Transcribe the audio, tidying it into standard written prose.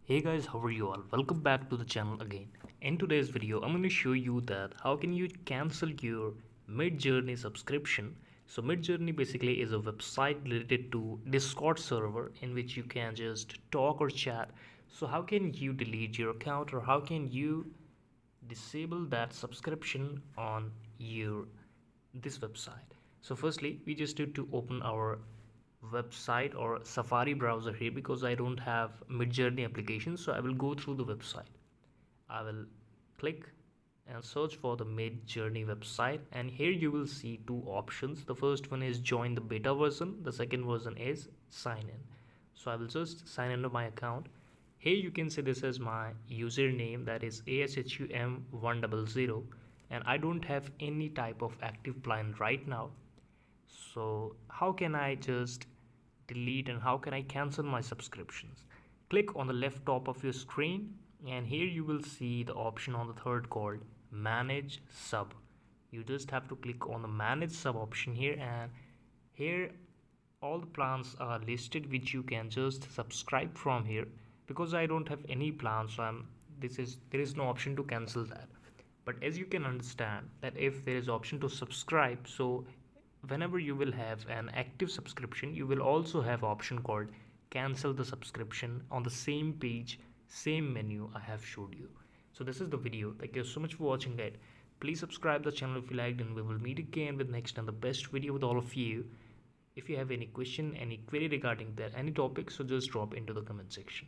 Hey guys, how are you all? Welcome back to the channel again. In today's video, I'm going to show you that how can you cancel your Midjourney subscription. So Midjourney basically is a website related to Discord server in which you can just talk or chat. So how can you delete your account or how can you disable that subscription on your this website? So firstly, we just need to open our website or Safari browser here because I don't have Midjourney application, so I will go through the website. I will click and search for the Midjourney website, and here you will see two options. The first one is join the beta version, the second version is sign in. So I will just sign into my account. Here you can see this is my username, that is ASHUM100, and I don't have any type of active plan right now. So how can I just delete and how can I cancel my subscriptions? Click on the left top of your screen, and here you will see the option on the third called manage sub. You just have to click on the manage sub option here, and here all the plans are listed which you can just subscribe from here. Because I don't have any plans, so there is no option to cancel that. But as you can understand that if there is option to subscribe, so whenever you will have an active subscription, you will also have option called cancel the subscription on the same page, same menu I have showed you. So this is the video. Thank you so much for watching it. Please subscribe the channel if you liked, and we will meet again with next and the best video with all of you. If you have any question, any query regarding that, any topic, so just drop into the comment section.